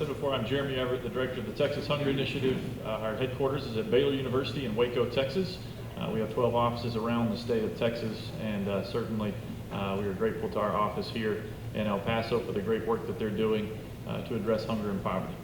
said before, I'm Jeremy Everett, the director of the Texas Hunger Initiative. Our headquarters is at Baylor University in Waco, Texas. We have 12 offices around the state of Texas, and certainly we are grateful to our office here in El Paso for the great work that they're doing to address hunger and poverty.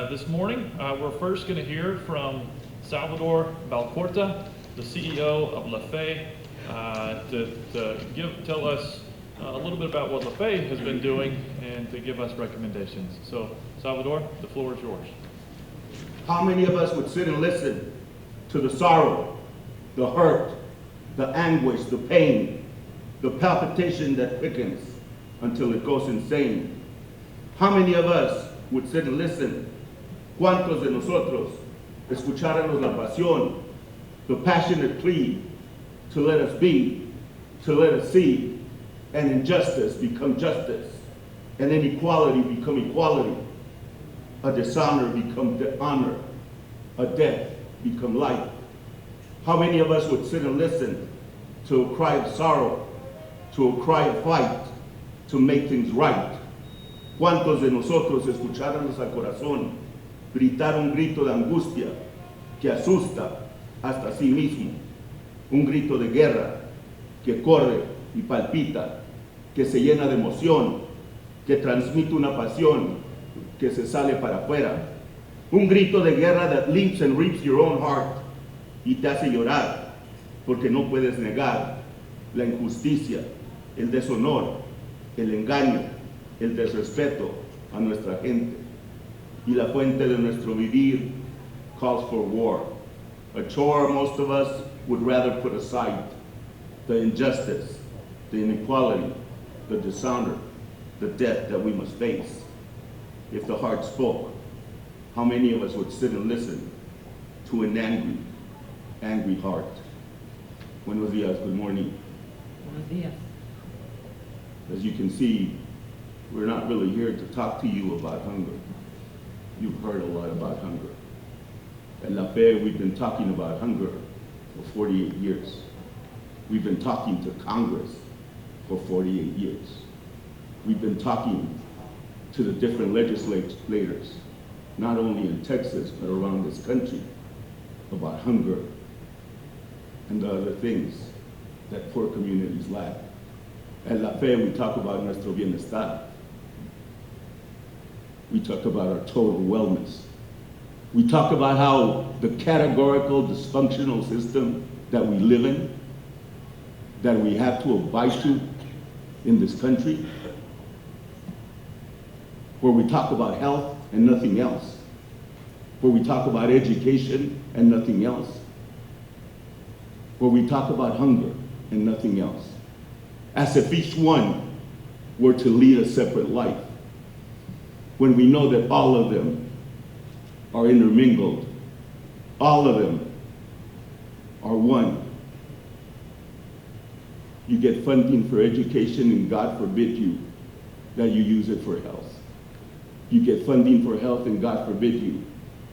This morning, we're first going to hear from Salvador Balcorta, the CEO of La Fe, to tell us a little bit about what La Fe has been doing and to give us recommendations. So, Salvador, the floor is yours. How many of us would sit and listen to the sorrow, the hurt, the anguish, the pain, the palpitation that quickens until it goes insane? How many of us would sit and listen? ¿Cuántos de nosotros escucháramos la pasión, the passionate plea to let us be, to let us see, and injustice become justice, and inequality become equality, a dishonor become honor, a death become life? How many of us would sit and listen to a cry of sorrow, to a cry of fight, to make things right? ¿Cuántos de nosotros escucháramos al corazón gritar un grito de angustia que asusta hasta a sí mismo? Un grito de guerra que corre y palpita, que se llena de emoción, que transmite una pasión que se sale para afuera. Un grito de guerra that leaps and reaps your own heart y te hace llorar porque no puedes negar la injusticia, el deshonor, el engaño, el desrespeto a nuestra gente. Y la fuente de nuestro vivir calls for war, a chore most of us would rather put aside. The injustice, the inequality, the dishonor, the death that we must face. If the heart spoke, how many of us would sit and listen to an angry heart? Buenos días, good morning. Buenos días. As you can see, we're not really here to talk to you about hunger. You've heard a lot about hunger. At La Fe, we've been talking about hunger for 48 years. We've been talking to Congress for 48 years. We've been talking to the different legislators, not only in Texas, but around this country, about hunger and the other things that poor communities lack. At La Fe, we talk about nuestro bienestar. We talk about our total wellness. We talk about how the categorical dysfunctional system that we live in, that we have to abide to in this country, where we talk about health and nothing else, where we talk about education and nothing else, where we talk about hunger and nothing else, as if each one were to lead a separate life, when we know that all of them are intermingled, all of them are one. You get funding for education, and God forbid you that you use it for health. You get funding for health, and God forbid you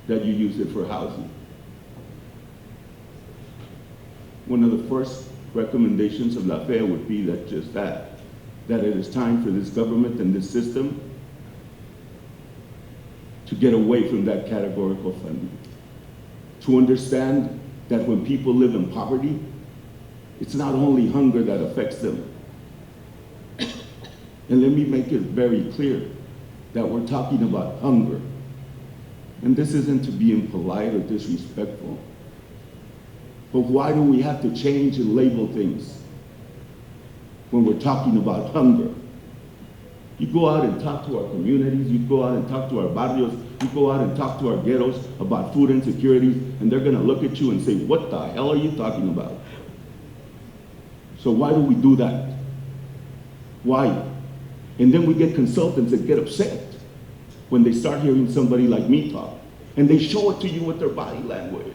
that you use it for housing. One of the first recommendations of La Fe would be that it is time for this government and this system to get away from that categorical funding, to understand that when people live in poverty, it's not only hunger that affects them. And let me make it very clear that we're talking about hunger. And this isn't to be impolite or disrespectful, but why do we have to change and label things when we're talking about hunger? You go out and talk to our communities, you go out and talk to our barrios, you go out and talk to our ghettos about food insecurities, and they're gonna look at you and say, what the hell are you talking about? So why do we do that? Why? And then we get consultants that get upset when they start hearing somebody like me talk, and they show it to you with their body language.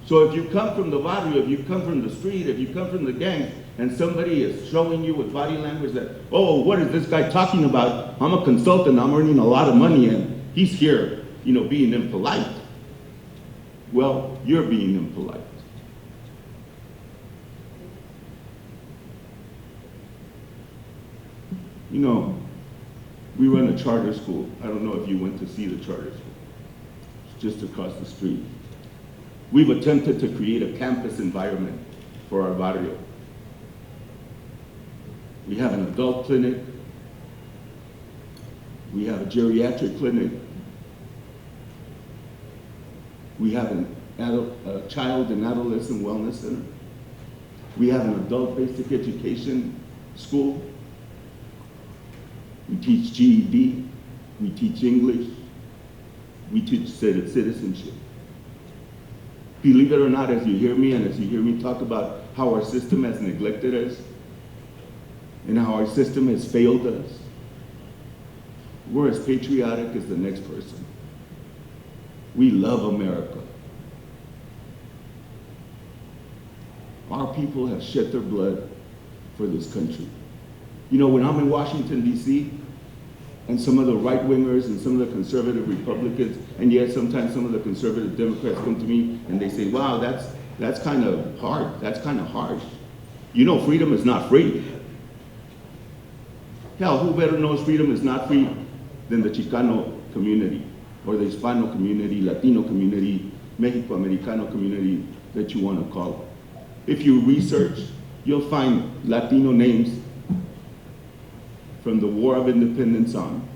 So if you come from the barrio, if you come from the street, if you come from the gang, and somebody is showing you with body language that, oh, what is this guy talking about? I'm a consultant, I'm earning a lot of money, and he's here, being impolite. Well, you're being impolite. We run a charter school. I don't know if you went to see the charter school. It's just across the street. We've attempted to create a campus environment for our barrio. We have an adult clinic. We have a geriatric clinic. We have a child and adolescent wellness center. We have an adult basic education school. We teach GED. We teach English. We teach citizenship. Believe it or not, as you hear me and as you hear me talk about how our system has neglected us and how our system has failed us, we're as patriotic as the next person. We love America. Our people have shed their blood for this country. You know, when I'm in Washington, D.C., and some of the right-wingers and some of the conservative Republicans, and yet sometimes some of the conservative Democrats come to me and they say, wow, that's kind of hard, that's kind of harsh. You know, freedom is not free. Hell, who better knows freedom is not free than the Chicano community, or the Hispano community, Latino community, Mexico-Americano community, that you want to call it. If you research, you'll find Latino names from the War of Independence on.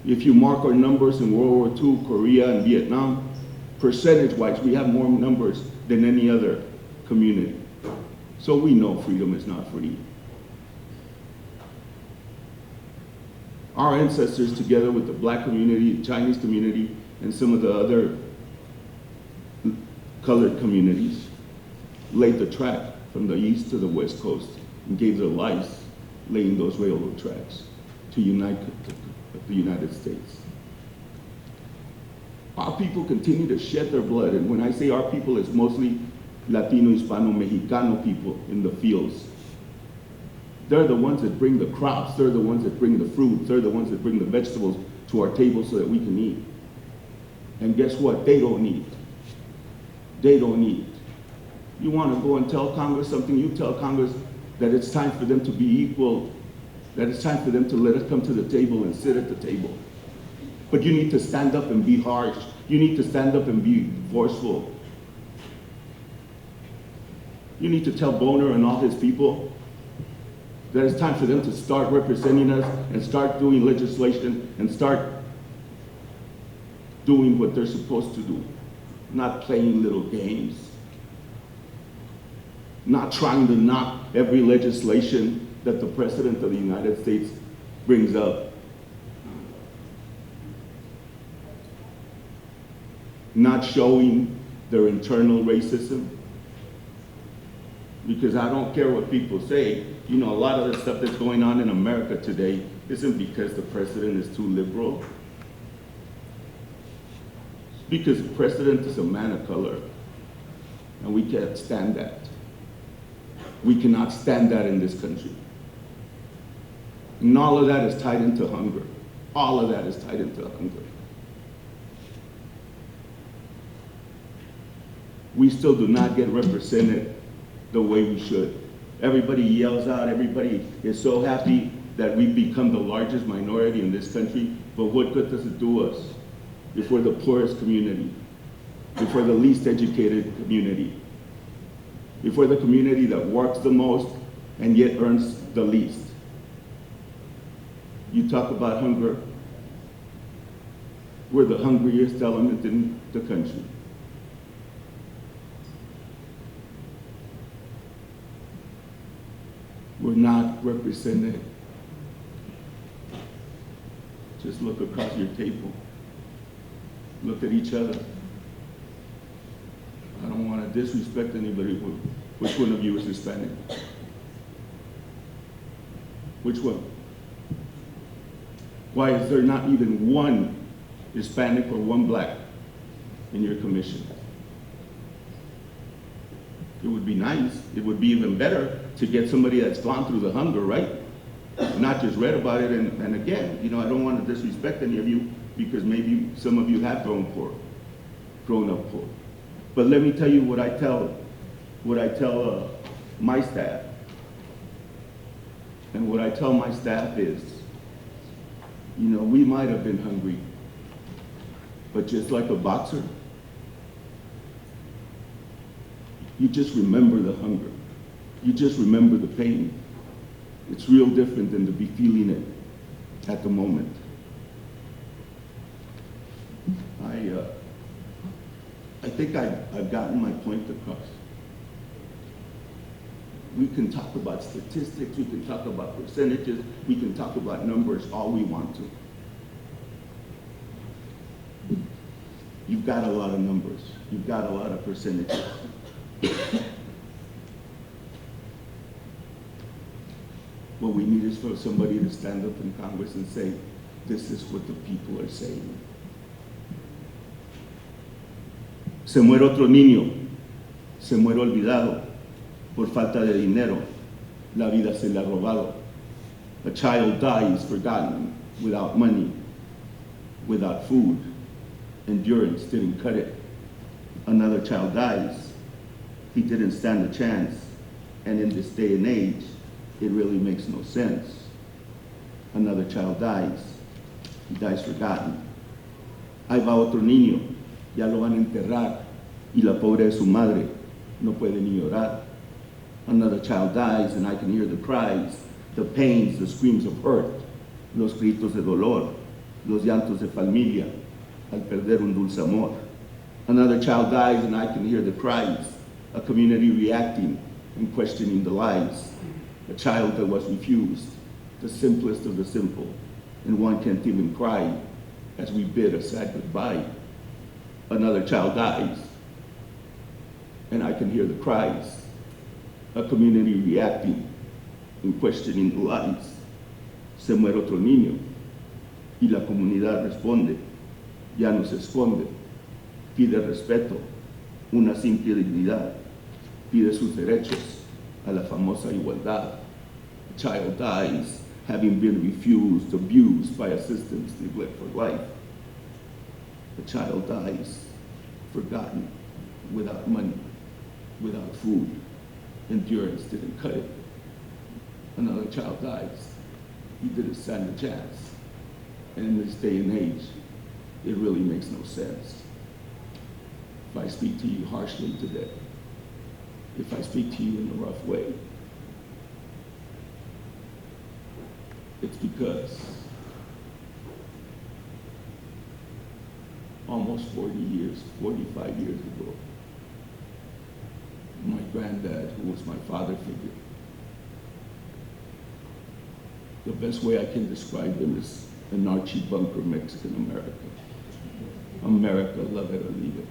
If you mark our numbers in World War II, Korea, and Vietnam, percentage-wise, we have more numbers than any other community. So we know freedom is not free. Our ancestors, together with the black community, the Chinese community, and some of the other colored communities, laid the track from the east to the west coast and gave their lives laying those railroad tracks to unite the United States. Our people continue to shed their blood, and when I say our people, it's mostly Latino, Hispano, Mexicano people in the fields. They're the ones that bring the crops, they're the ones that bring the fruits, they're the ones that bring the vegetables to our table so that we can eat. And guess what? They don't eat. They don't eat. You want to go and tell Congress something, you tell Congress that it's time for them to be equal, that it's time for them to let us come to the table and sit at the table. But you need to stand up and be harsh. You need to stand up and be forceful. You need to tell Boner and all his people that it's time for them to start representing us and start doing legislation and start doing what they're supposed to do, not playing little games. Not trying to knock every legislation that the President of the United States brings up. Not showing their internal racism. Because I don't care what people say, you know, a lot of the stuff that's going on in America today isn't because the president is too liberal. It's because the president is a man of color, and we can't stand that. We cannot stand that in this country. And all of that is tied into hunger. All of that is tied into hunger. We still do not get represented the way we should. Everybody yells out, everybody is so happy that we've become the largest minority in this country, but what good does it do us if we're the poorest community, if we're the least educated community, if we're the community that works the most and yet earns the least? You talk about hunger, we're the hungriest element in the country. We're not represented. Just look across your table. Look at each other. I don't want to disrespect anybody. Which one of you is Hispanic? Which one? Why is there not even one Hispanic or one black in your commission? It would be nice. It would be even better to get somebody that's gone through the hunger, right? Not just read about it. And again, you know, I don't want to disrespect any of you because maybe some of you have grown up poor. But let me tell you what I tell my staff. And what I tell my staff is, You know, we might have been hungry, but just like a boxer, you just remember the hunger. You just remember the pain. It's real different than to be feeling it at the moment. I think I've gotten my point across. We can talk about statistics, we can talk about percentages, we can talk about numbers all we want to. You've got a lot of numbers, you've got a lot of percentages. What we need is for somebody to stand up in Congress and say, this is what the people are saying. Se muere otro niño, se muere olvidado, por falta de dinero, la vida se le ha robado. A child dies forgotten, without money, without food. Endurance didn't cut it. Another child dies. He didn't stand a chance. And in this day and age, it really makes no sense. Another child dies. He dies forgotten. Ahí va otro niño, ya lo van a enterrar, y la pobre de su madre no puede ni llorar. Another child dies, and I can hear the cries, the pains, the screams of hurt, los gritos de dolor, los llantos de familia, al perder un dulce amor. Another child dies, and I can hear the cries, a community reacting and questioning the lies. A child that was refused, the simplest of the simple, and one can't even cry as we bid a sad goodbye. Another child dies, and I can hear the cries, a community reacting and questioning the lies. Se muere otro niño, y la comunidad responde, ya no se esconde, pide respeto, una simple dignidad, pide sus derechos a la famosa igualdad. A child dies, having been refused, abused by a system's neglect for life. A child dies, forgotten, without money, without food. Endurance didn't cut it. Another child dies. He didn't stand a chance. And in this day and age, it really makes no sense. If I speak to you harshly today, if I speak to you in a rough way, it's because almost 40 years, 45 years ago, my granddad, who was my father figure, the best way I can describe him is an Archie Bunker Mexican American. America, love it or leave it.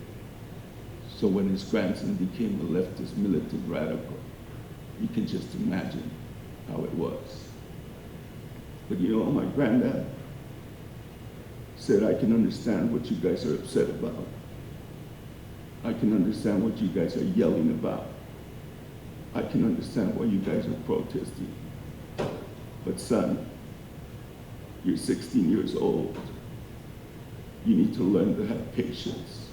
So when his grandson became a leftist militant radical, you can just imagine how it was. But you know, my granddad said, I can understand what you guys are upset about. I can understand what you guys are yelling about. I can understand why you guys are protesting. But son, you're 16 years old. You need to learn to have patience.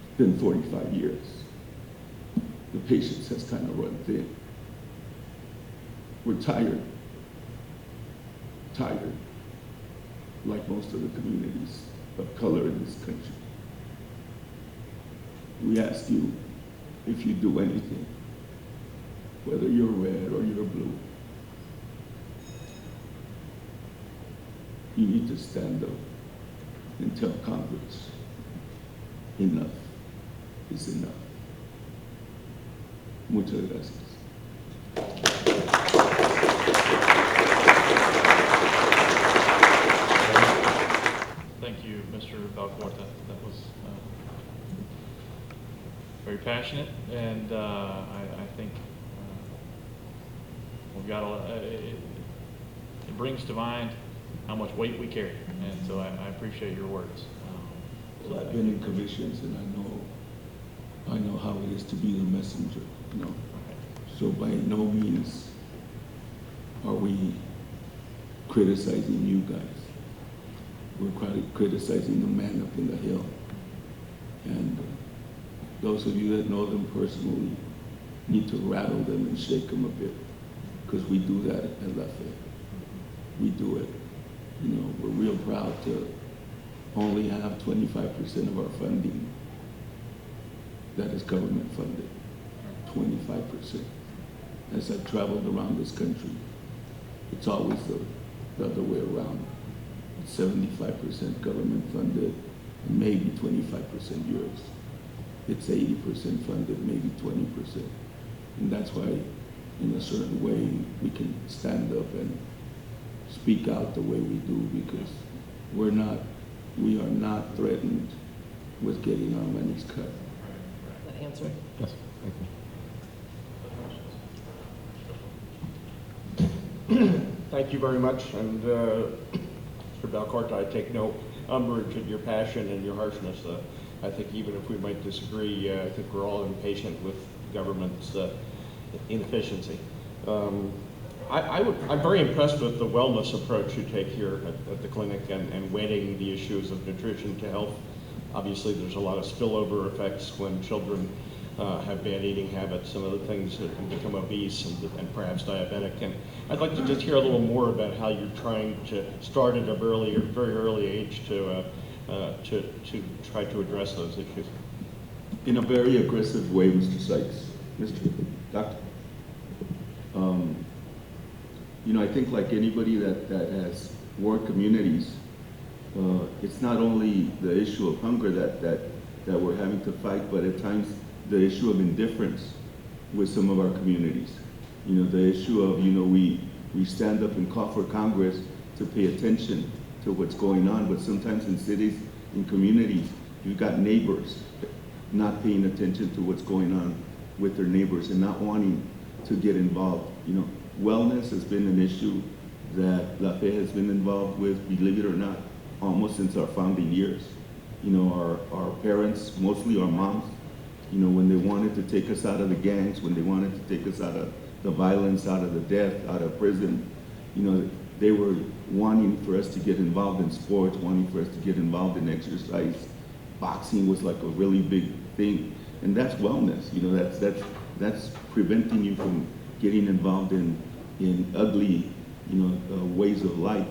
It's been 45 years. The patience has kind of run thin. We're tired, like most of the communities of color in this country. We ask you if you do anything, whether you're red or you're blue. You need to stand up and tell Congress, enough is enough. Muchas gracias. Thank you, Mr. Balcorta. That was very passionate, and I think we've got it brings to mind how much weight we carry, and so I appreciate your words. Well, I've been in commissions, and I know how it is to be the messenger. You know, Okay. so by no means are we criticizing you guys. We're criticizing the man up in the hill. And those of you that know them personally need to rattle them and shake them a bit because we do that at Lafayette. We do it. You know, we're real proud to only have 25% of our funding that is government funded. 25%. As I've traveled around this country, it's always the other way around. 75% government funded, and maybe 25% yours. It's 80% funded, maybe 20%. And that's why, in a certain way, we can stand up and speak out the way we do, because we are not threatened with getting our monies cut. That answer? Yes, thank you. Thank you very much. And Mr. Balcorta, I take no umbrage at your passion and your harshness. I think even if we might disagree, I think we're all impatient with government's inefficiency. I'm very impressed with the wellness approach you take here at the clinic and wedding the issues of nutrition to health. Obviously, there's a lot of spillover effects when children have bad eating habits and other things that can become obese and perhaps diabetic. And I'd like to just hear a little more about how you're trying to start at a very early age to try to address those issues. In a very aggressive way, Mr. Sykes, Mr. Doctor. You know, I think like anybody that has worked communities, it's not only the issue of hunger that we're having to fight, but at times the issue of indifference with some of our communities. You know, the issue of, you know, we stand up and call for Congress to pay attention to what's going on, but sometimes in cities, in communities, you've got neighbors not paying attention to what's going on with their neighbors and not wanting to get involved. You know, wellness has been an issue that Lafayette has been involved with, believe it or not, almost since our founding years. You know, our parents, mostly our moms, you know, when they wanted to take us out of the gangs, when they wanted to take us out of the violence, out of the death, out of prison, you know, they were wanting for us to get involved in sports, wanting for us to get involved in exercise. Boxing was like a really big thing, and that's wellness. You know, that's preventing you from getting involved in ugly, you know, ways of life.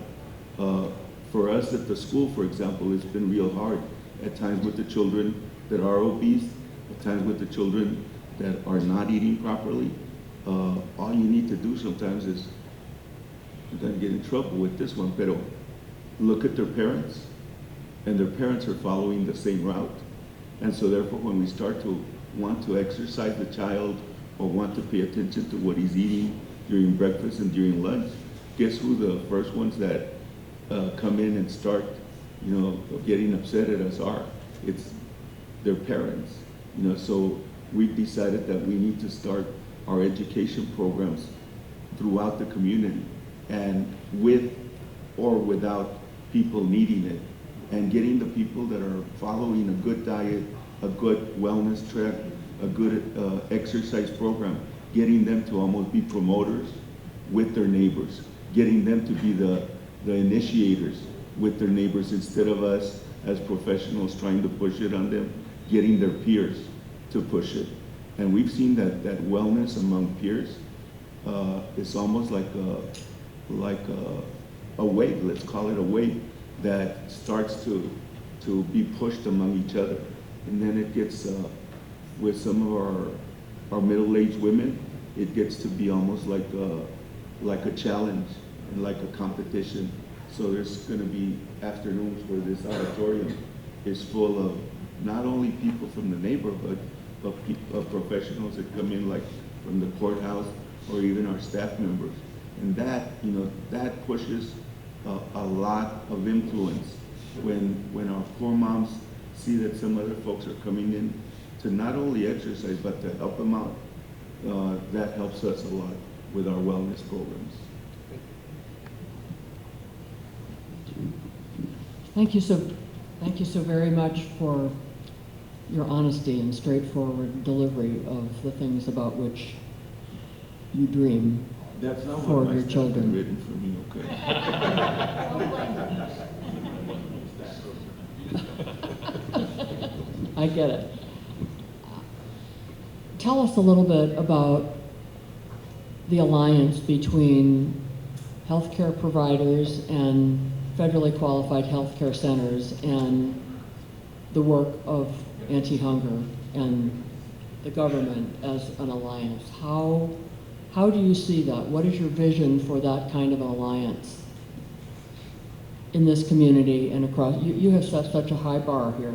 For us at the school, for example, it's been real hard at times with the children that are obese, at times with the children that are not eating properly. All you need to do sometimes is, I'm going to get in trouble with this one, pero look at their parents, and their parents are following the same route. And so therefore, when we start to want to exercise the child or want to pay attention to what he's eating during breakfast and during lunch, guess who the first ones that come in and start, you know, getting upset at us are? It's their parents. You know, so we've decided that we need to start our education programs throughout the community, and with or without people needing it, and getting the people that are following a good diet, a good wellness track, a good exercise program, getting them to almost be promoters with their neighbors, getting them to be the initiators with their neighbors, instead of us as professionals trying to push it on them, getting their peers to push it. And we've seen that wellness among peers is almost like a wave, let's call it a wave, that starts to be pushed among each other. And then it gets, with some of our middle-aged women, it gets to be almost like a challenge and like a competition. So there's gonna be afternoons where this auditorium is full of not only people from the neighborhood, but professionals that come in, like from the courthouse, or even our staff members. And that, you know, that pushes a lot of influence when our poor moms see that some other folks are coming in to not only exercise, but to help them out. That helps us a lot with our wellness programs. Thank you so very much for your honesty and straightforward delivery of the things about which you dream That's not for what my your staff children. had written for me, okay? I get it. Tell us a little bit about the alliance between healthcare providers and federally qualified healthcare centers and the work of anti-hunger and the government as an alliance. How do you see that? What is your vision for that kind of an alliance in this community and across? You have set such a high bar here.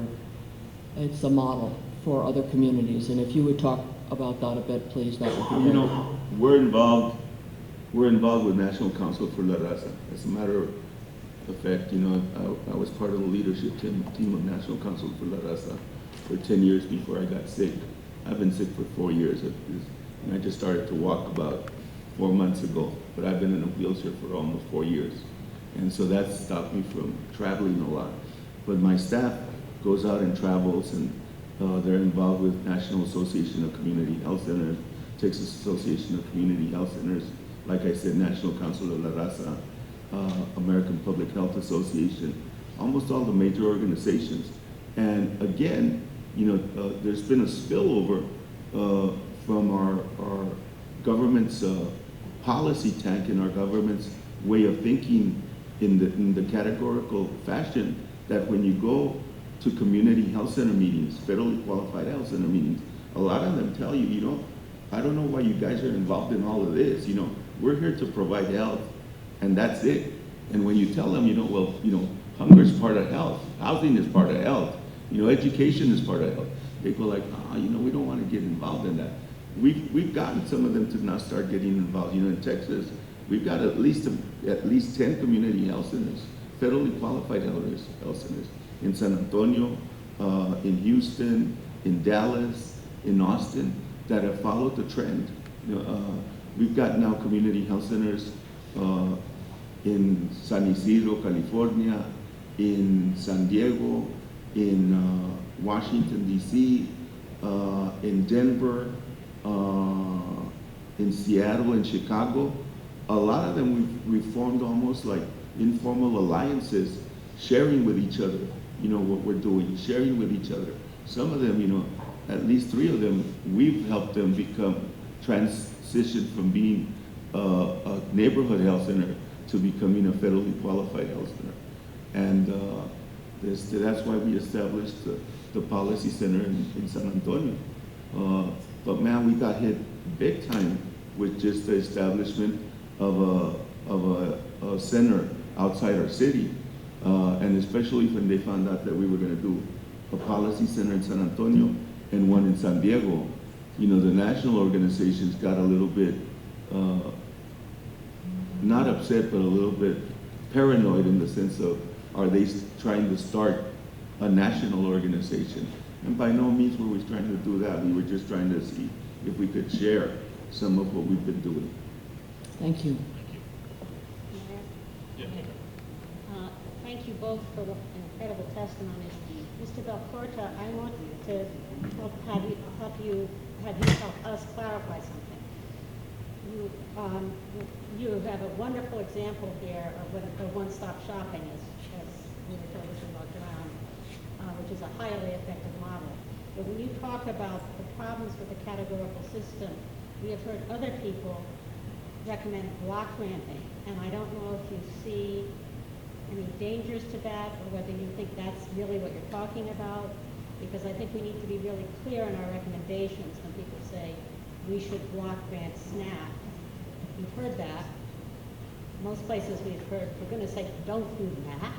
It's a model for other communities, and if you would talk about that a bit, please, that would be great. You know, we're involved with National Council for La Raza. As a matter of fact, you know, I was part of the leadership team of National Council for La Raza for 10 years before I got sick. I've been sick for 4 years, and I just started to walk about 4 months ago, but I've been in a wheelchair for almost 4 years. And so that's stopped me from traveling a lot. But my staff goes out and travels, and they're involved with National Association of Community Health Centers, Texas Association of Community Health Centers, like I said, National Council of La Raza, American Public Health Association, almost all the major organizations. And again, you know, there's been a spillover from our government's policy tank and our government's way of thinking in the categorical fashion that when you go to community health center meetings, federally qualified health center meetings, a lot of them tell you, you know, I don't know why you guys are involved in all of this. You know, we're here to provide health, and that's it. And when you tell them, you know, well, you know, hunger is part of health, housing is part of health, you know, education is part of health, they go like, you know, we don't want to get involved in that. We've gotten some of them to now start getting involved. You know, in Texas, we've got at least 10 community health centers, federally qualified health centers, in San Antonio, in Houston, in Dallas, in Austin, that have followed the trend. You know, we've got now community health centers in San Isidro, California, in San Diego, in Washington, D.C., in Denver, in Seattle, and Chicago. A lot of them we've formed almost like informal alliances, sharing with each other, you know, what we're doing, sharing with each other. Some of them, you know, at least 3 of them, we've helped them transition from being a neighborhood health center to becoming a federally qualified health center. And that's why we established the policy center in San Antonio. But man, we got hit big time with just the establishment of a center outside our city. And especially when they found out that we were going to do a policy center in San Antonio and one in San Diego. You know, the national organizations got a little bit, not upset, but a little bit paranoid in the sense of, are they trying to start a national organization? And by no means were we trying to do that. We were just trying to see if we could share some of what we've been doing. Thank you. Thank you both for the incredible testimonies. Mr. Balcorta, I want to have you help us clarify something. You have a wonderful example here of what a one-stop shopping is, as we were told as we walked around, which is a highly effective model. But when you talk about the problems with the categorical system, we have heard other people recommend block granting, and I don't know if you see any dangers to that, or whether you think that's really what you're talking about, because I think we need to be really clear in our recommendations when people say we should block grant SNAP. You've heard that. Most places we've heard, for goodness sake, don't do that.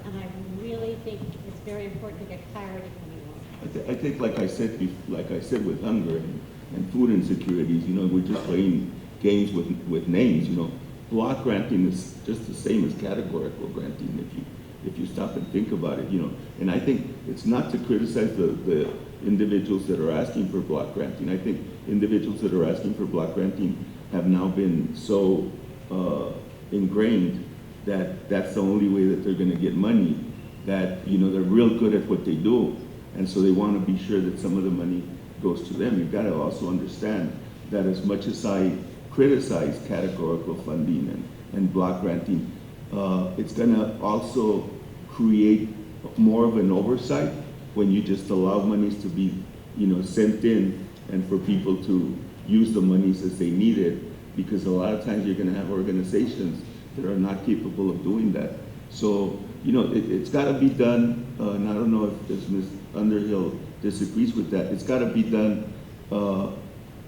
And I really think it's very important to get clarity from you. I think, like I said with hunger and food insecurities, you know, we're just playing games with names. You know, block granting is just the same as categorical granting if you stop and think about it. You know, and I think it's not to criticize the individuals that are asking for block granting. I think individuals that are asking for block granting have now been so ingrained that that's the only way that they're going to get money, that, you know, they're real good at what they do, and so they want to be sure that some of the money goes to them. You've got to also understand that as much as I criticize categorical funding and block granting, it's going to also create more of an oversight when you just allow monies to be, you know, sent in and for people to use the monies as they need it, because a lot of times you're gonna have organizations that are not capable of doing that. So, you know, it's gotta be done, and I don't know if Ms. Underhill disagrees with that, it's gotta be done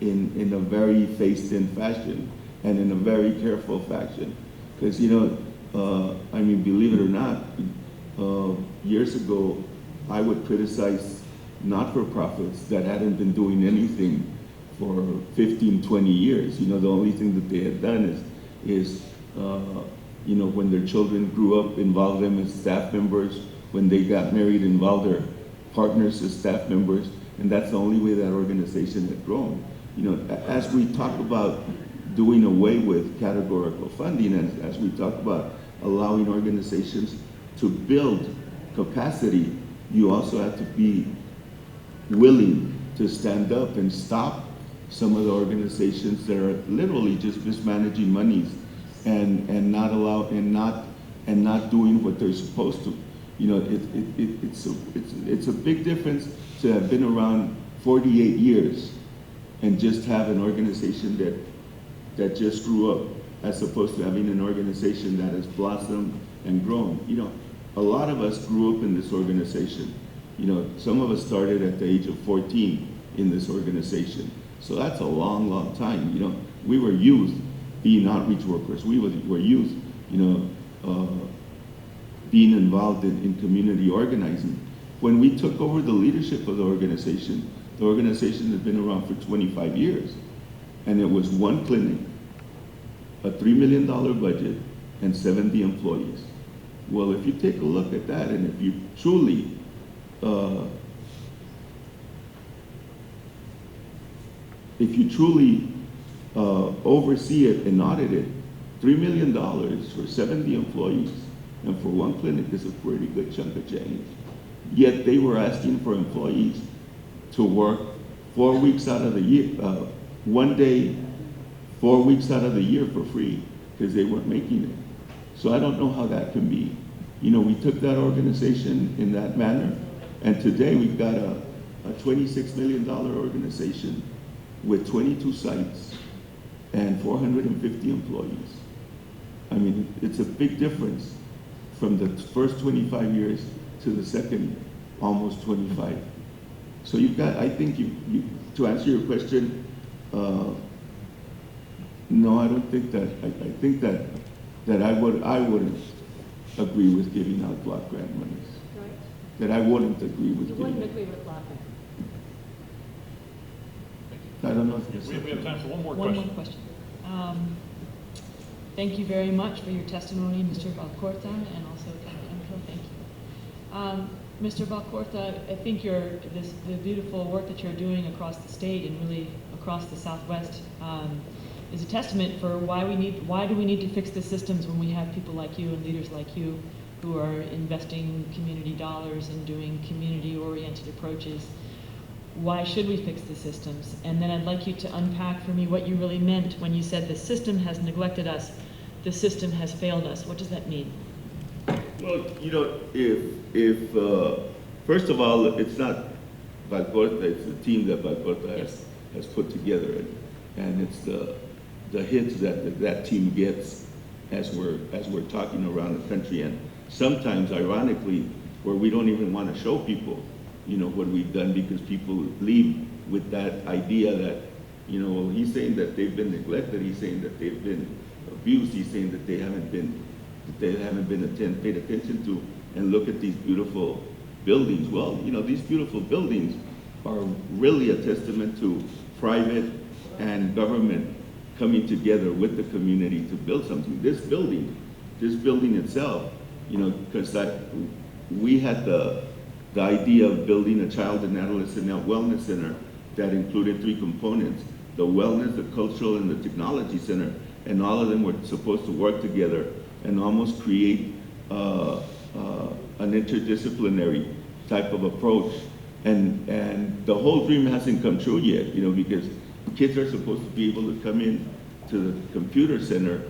in a very phased-in fashion and in a very careful fashion. Because, you know, I mean, believe it or not, years ago, I would criticize not-for-profits that hadn't been doing anything for 15, 20 years. You know, the only thing that they had done is you know, when their children grew up, involve them as staff members. When they got married, involve their partners as staff members. And that's the only way that organization had grown. You know, as we talk about doing away with categorical funding, and as we talk about allowing organizations to build capacity, you also have to be willing to stand up and stop some of the organizations that are literally just mismanaging monies and not doing what they're supposed to. You know, it's a big difference to have been around 48 years and just have an organization that just grew up, as opposed to having an organization that has blossomed and grown. You know, a lot of us grew up in this organization. You know, some of us started at the age of 14 in this organization. So that's a long, long time. You know, we were youth being outreach workers. We were youth, you know, being involved in community organizing. When we took over the leadership of the organization had been around for 25 years. And it was one clinic, a $3 million budget, and 70 employees. Well, if you take a look at that, and if you truly oversee it and audit it, $3 million for 70 employees and for one clinic is a pretty good chunk of change. Yet they were asking for employees to work 4 weeks out of the year, one day, 4 weeks out of the year for free, because they weren't making it. So I don't know how that can be. You know, we took that organization in that manner, and today we've got a $26 million organization with 22 sites and 450 employees. I mean, it's a big difference from the first 25 years to the second almost 25. So you've got, I think to answer your question, no, I don't think that, I think that I wouldn't agree with giving out block grant monies. Right? That I wouldn't agree with You giving. wouldn't agree with block grant. I don't know if there's We have time for one more One question. more question. Thank you very much for your testimony, Mr. Balcorta, and also Dr. Underhill. Thank you. Mr. Balcorta, I think the beautiful work that you're doing across the state and really across the Southwest is a testament for why do we need to fix the systems when we have people like you and leaders like you who are investing community dollars and doing community-oriented approaches. Why should we fix the systems? And then I'd like you to unpack for me what you really meant when you said the system has neglected us, the system has failed us. What does that mean? Well, you know, if first of all, it's not Balcorta, it's the team that Balcorta has put together, and it's the hits that team gets as we're talking around the country, and sometimes, ironically, where we don't even want to show people, you know, what we've done, because people leave with that idea that, you know, well, he's saying that they've been neglected, he's saying that they've been abused, he's saying that they haven't been paid attention to, and look at these beautiful buildings. Well, you know, these beautiful buildings are really a testament to private and government coming together with the community to build something. This building itself, you know, because we had the idea of building a child and adolescent wellness center that included 3 components: the wellness, the cultural, and the technology center, and all of them were supposed to work together and almost create an interdisciplinary type of approach. And the whole dream hasn't come true yet, you know, because kids are supposed to be able to come in to the computer center,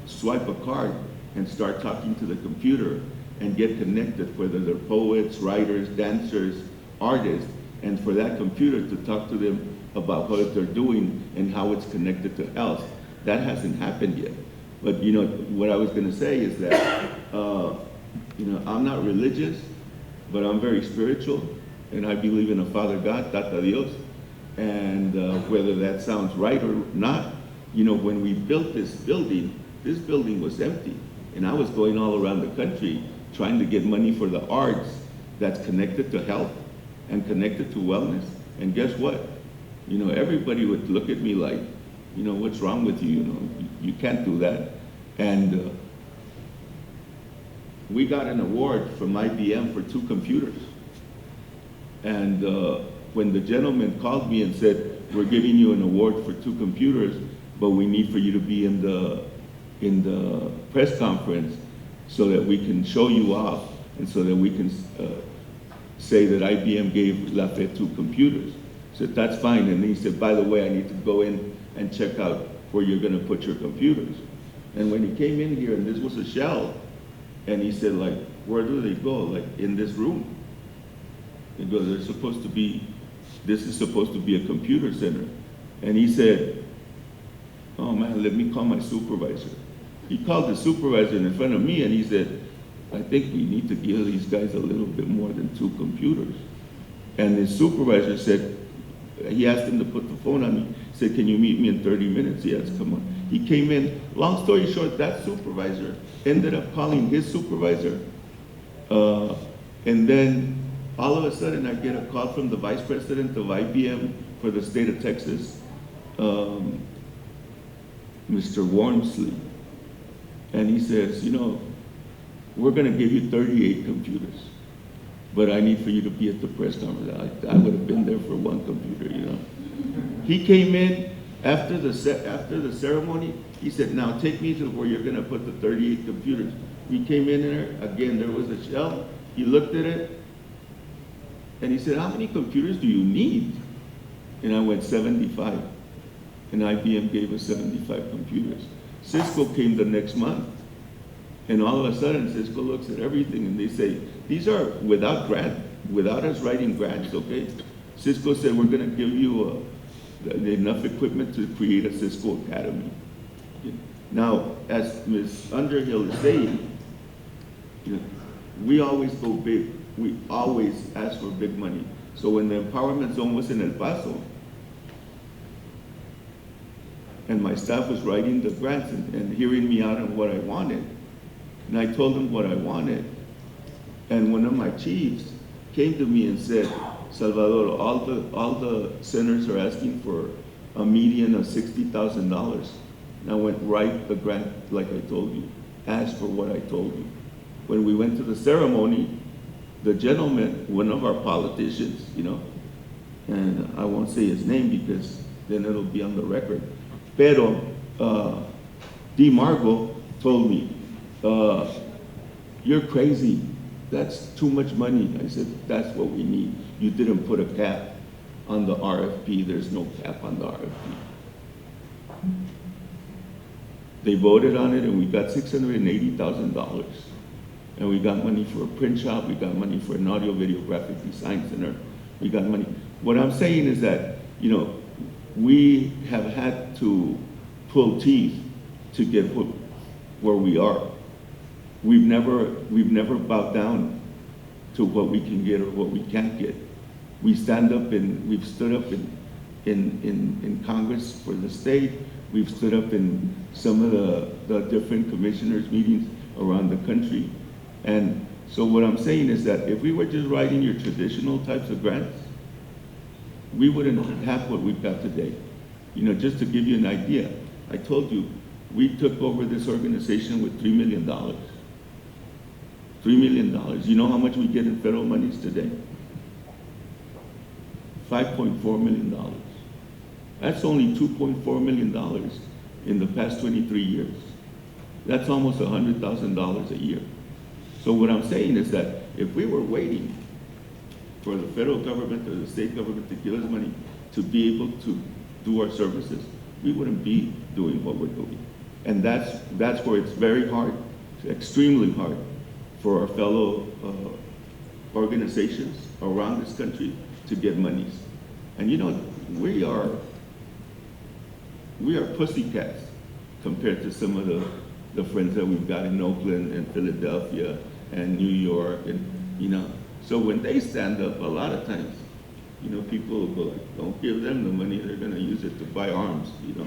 swipe a card, and start talking to the computer and get connected, whether they're poets, writers, dancers, artists, and for that computer to talk to them about what they're doing and how it's connected to health. That hasn't happened yet. But you know, what I was gonna say is that, you know, I'm not religious, but I'm very spiritual, and I believe in a Father God, Tata Dios. And whether that sounds right or not, you know, when we built this building was empty. And I was going all around the country trying to get money for the arts that's connected to health and connected to wellness. And guess what? You know, everybody would look at me like, you know, what's wrong with you? You know, you can't do that. And we got an award from IBM for 2 computers. And when the gentleman called me and said, we're giving you an award for 2 computers, but we need for you to be in the press conference so that we can show you off and so that we can say that IBM gave Lafayette 2 computers. I said, that's fine. And he said, by the way, I need to go in and check out where you're gonna put your computers. And when he came in here, and this was a shell, and he said, like, where do they go? Like, in this room. He goes, they're supposed to be, this is supposed to be a computer center. And he said, oh man, let me call my supervisor. He called the supervisor in front of me and he said, I think we need to give these guys a little bit more than 2 computers. And his supervisor said, he asked him to put the phone on me. He said, can you meet me in 30 minutes? Yes, come on. He came in, long story short, that supervisor ended up calling his supervisor. And then all of a sudden I get a call from the vice president of IBM for the state of Texas, Mr. Wormsley. And he says, you know, we're gonna give you 38 computers, but I need for you to be at the press conference. I would have been there for 1 computer, you know. He came in after the ceremony. He said, now take me to where you're gonna put the 38 computers. We came in there, again, there was a shelf. He looked at it, and he said, how many computers do you need? And I went, 75. And IBM gave us 75 computers. Cisco came the next month. And all of a sudden, Cisco looks at everything and they say, these are without grant, without us writing grants, okay? Cisco said, we're gonna give you enough equipment to create a Cisco Academy. Now, as Ms. Underhill is saying, you know, we always go big. We always ask for big money. So when the empowerment zone was in El Paso, and my staff was writing the grants and hearing me out on what I wanted, and I told them what I wanted, and one of my chiefs came to me and said, Salvador, all the centers are asking for a median of $60,000. And I went, write the grant like I told you. Ask for what I told you. When we went to the ceremony, the gentleman, one of our politicians, you know, and I won't say his name because then it'll be on the record, pero D. Margo told me, you're crazy. That's too much money. I said, that's what we need. You didn't put a cap on the RFP. There's no cap on the RFP. They voted on it and we got $680,000. And we got money for a print shop. We got money for an audio video graphic design center. We got money. What I'm saying is that, you know, we have had to pull teeth to get where we are. We've never bowed down to what we can get or what we can't get. We've stood up in Congress for the state. We've stood up in some of the different commissioners' meetings around the country. And so what I'm saying is that if we were just writing your traditional types of grants, we wouldn't have what we've got today. You know, just to give you an idea, I told you, we took over this organization with $3 million. $3 million. You know how much we get in federal monies today? $5.4 million. That's only $2.4 million in the past 23 years. That's almost $100,000 a year. So what I'm saying is that if we were waiting for the federal government or the state government to give us money to be able to do our services, we wouldn't be doing what we're doing. And that's where it's very hard, extremely hard, for our fellow organizations around this country to get monies. And you know, we are pussycats compared to some of the friends that we've got in Oakland and Philadelphia and New York, and you know, so when they stand up, a lot of times, you know, people will go like, don't give them the money, they're gonna use it to buy arms, you know.